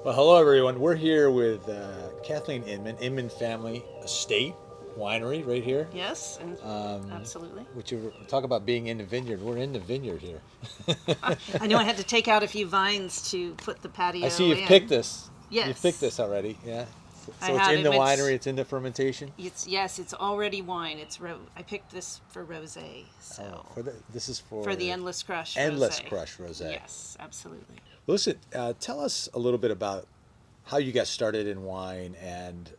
Well, hello everyone. We're here with Kathleen Inman, Inman Family Estate Winery, right here. Yes, and Um, absolutely. which you talk about being in the vineyard. We're in the vineyard here. I know I had to take out a few vines to put the I patio see you've in. picked this. You've picked Yes, this already. Yeah. I So it's had in it. the winery. It's in the fermentation. It's already wine. I picked this for rosé, so This is for the Endless Crush Endless rosé. Crush Rosé. Yes, absolutely. Listen, tell us a little bit about how you got started in wine, and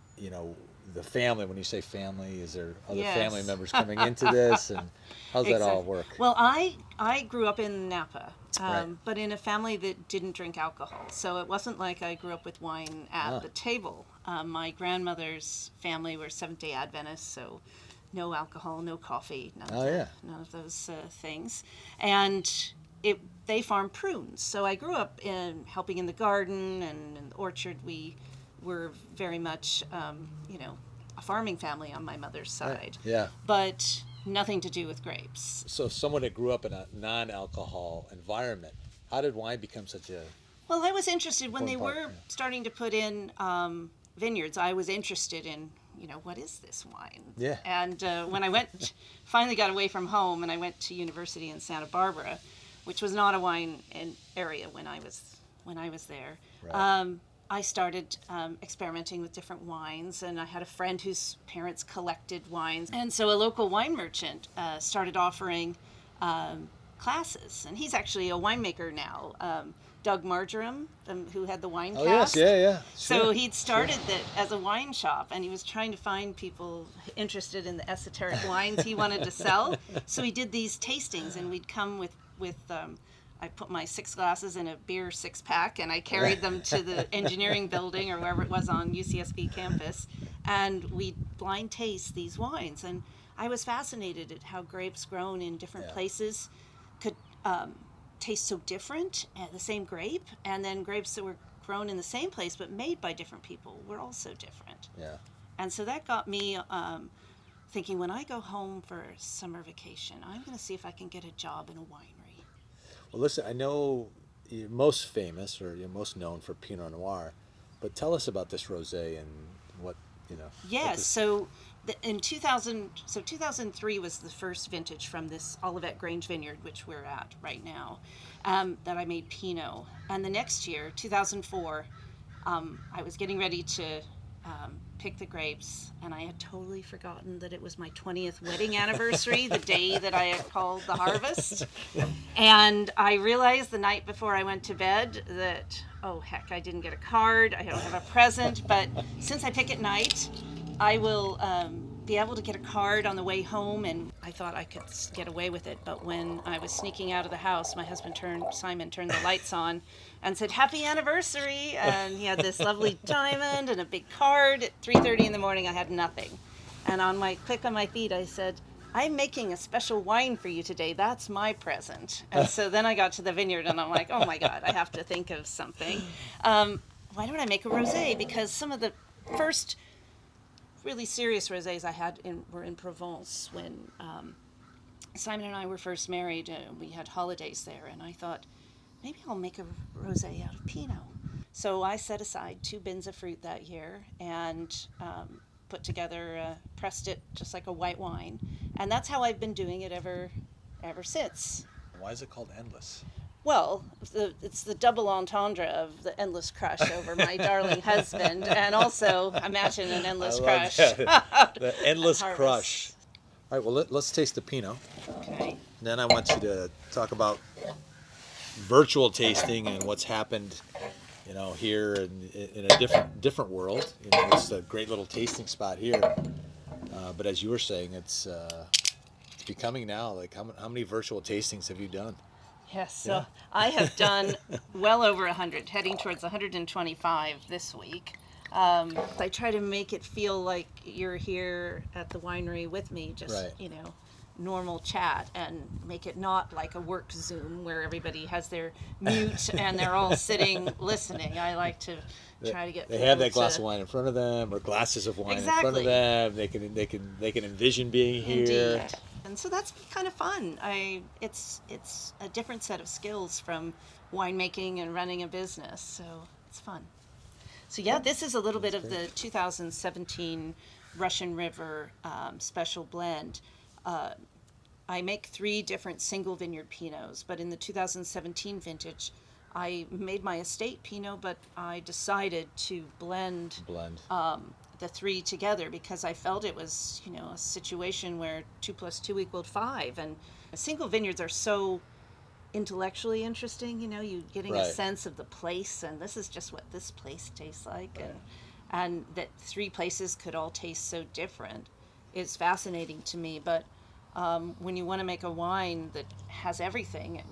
the family. When you say family, is there other family Yes. members coming into this, and how's that all Exactly. work? Well, I grew up in Napa, Right. but in a family that didn't drink alcohol. So it wasn't like I grew up with wine at the table. My grandmother's family were Seventh-day Adventists, so no alcohol, no coffee, none of those things. And they farm prunes. So I grew up in helping in the garden and in the orchard. We were very much, a farming family on my mother's side. Yeah. But nothing to do with grapes. So someone that grew up in a non-alcohol environment, how did wine become such a Well, I was interested when they important were part? Yeah. starting to put in vineyards. I was interested in, what is this wine? Yeah. And when I finally got away from home, and I went to university in Santa Barbara, which was not a wine area when I was there. Right. I started experimenting with different wines, and I had a friend whose parents collected wines. And so a local wine merchant started offering classes, and he's actually a winemaker now. Doug Marjoram, who had the wine Oh cast. yes, yeah. So Sure. he'd started it as a wine shop, and he was trying to find people interested in the esoteric wines he wanted to sell. So he did these tastings, and we'd come with I put my 6 glasses in a beer 6-pack, and I carried them to the engineering building or wherever it was on UCSB campus, and we'd blind taste these wines. And I was fascinated at how grapes grown in different Yeah. places could taste so different at the same grape, and then grapes that were grown in the same place but made by different people were also different. Yeah. And so that got me thinking, when I go home for summer vacation, I'm going to see if I can get a job in a winery. Well, listen, I know you're most famous or you're most known for Pinot Noir, but tell us about this rosé and what what Yes, this- so in 2003 was the first vintage from this Olivet Grange vineyard, which we're at right now, that I made Pinot. And the next year, 2004, I was getting ready to pick the grapes, and I had totally forgotten that it was my 20th wedding anniversary, the day that I had called the harvest. And I realized the night before I went to bed that, oh heck, I didn't get a card, I don't have a present, but since I pick at night, I will be able to get a card on the way home, and I thought I could get away with it. But when I was sneaking out of the house, my husband Simon turned the lights on and said, "Happy anniversary," and he had this lovely diamond and a big card. At 3:30 in the morning, I had nothing. And on my feed, I said, "I'm making a special wine for you today. That's my present." And so then I got to the vineyard, and I'm like, oh my God, I have to think of something. Why don't I make a rosé? Because some of the first really serious rosés I had were in Provence when Simon and I were first married. We had holidays there, and I thought, maybe I'll make a rosé out of Pinot. So I set aside 2 bins of fruit that year and put together, pressed it just like a white wine, and that's how I've been doing it ever since. Why is it called endless? Well, it's the double entendre of the endless crush over my darling husband, and also imagine an endless I crush. love that. The endless Harvest. crush. All right, well, let's taste the Pinot. Okay. Then I want you to talk about virtual tasting and what's happened, here in a different world. It's a great little tasting spot here. But as you were saying, it's becoming now, like, how many virtual tastings have you done? Yes, so Yeah. I have done well over 100, heading towards 125 this week. I try to make it feel like you're here at the winery with me, just, Right. Normal chat, and make it not like a work Zoom where everybody has their mute and they're all sitting listening. I like to try to get They people have that glass to, of wine in front of them, or glasses of wine in front Exactly. of them. They can envision being here. Indeed. And so that's kind of fun. It's a different set of skills from winemaking and running a business, so it's fun. So yeah, this is a little bit of the 2017 Russian River special blend. I make 3 different single vineyard Pinots, but in the 2017 vintage, I made my estate Pinot, but I decided to blend the 3 together because I felt it was, a situation where 2 + 2 = 5, and single vineyards are so intellectually interesting. You getting a Right. sense of the place, and this is just what this place tastes like, and that 3 places could all taste so different is fascinating to me. But when you want to make a wine that has everything,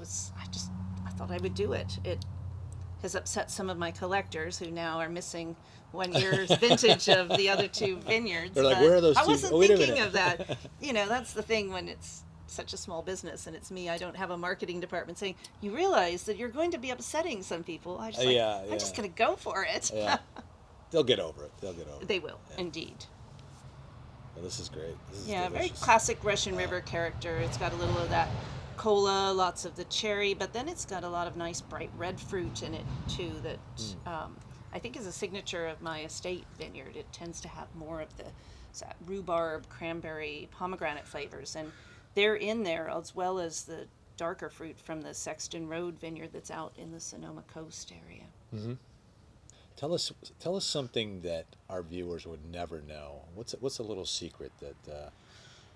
I thought I would do it. It has upset some of my collectors who now are missing 1 year's vintage of the other 2 vineyards. They're like, but where are those I 2? wasn't Oh, wait a thinking minute. of that. That's the thing when it's such a small business and it's me. I don't have a marketing department saying, you realize that you're going to be upsetting some people. I'm just going to go for it. Yeah. They'll get over it. They will, indeed. Well, this is great. This is Very delicious. classic Russian River character. It's got a little of that cola, lots of the cherry, but then it's got a lot of nice bright red fruit in it too that I think is a signature of my estate vineyard. It tends to have more of the rhubarb, cranberry, pomegranate flavors, and they're in there as well as the darker fruit from the Sexton Road vineyard that's out in the Sonoma Coast area. Mm-hmm. Tell us something that our viewers would never know. What's a little secret that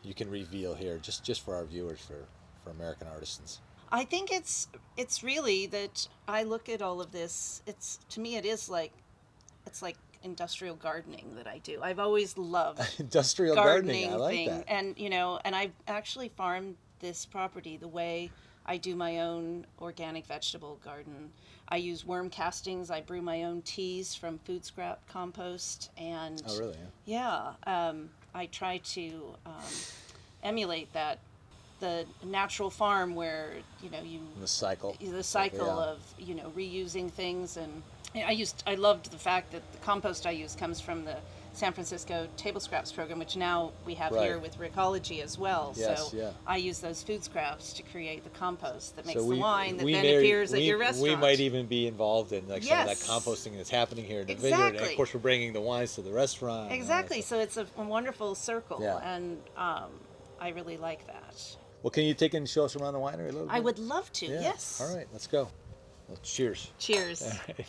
you can reveal here, just for our viewers, for American Artisans? I think it's really that I look at all of this. To me, it's like industrial gardening that I do. I've always loved Industrial gardening. I like thing, that. and I've actually farmed this property the way I do my own organic vegetable garden. I use worm castings. I brew my own teas from food scrap compost, and Oh, really? yeah, I try to emulate the natural farm where The cycle. of reusing things. And I loved the fact that the compost I use comes from the San Francisco Table Scraps program, which now we have Right. here with Recology as well. Yes, so yeah. I use those food scraps to create the compost that makes So the wine that then appears at your We restaurant. might even be involved in some of that Yes. composting that's happening here in the vineyard. And of Exactly. course, we're bringing the wines to the restaurant. and all that Exactly. stuff. So it's a wonderful circle, Yeah. and I really like that. Well, can you take and show us around the winery a little bit? I would love to. Yeah. Yes. All right, let's go. Well, cheers. Cheers. All right.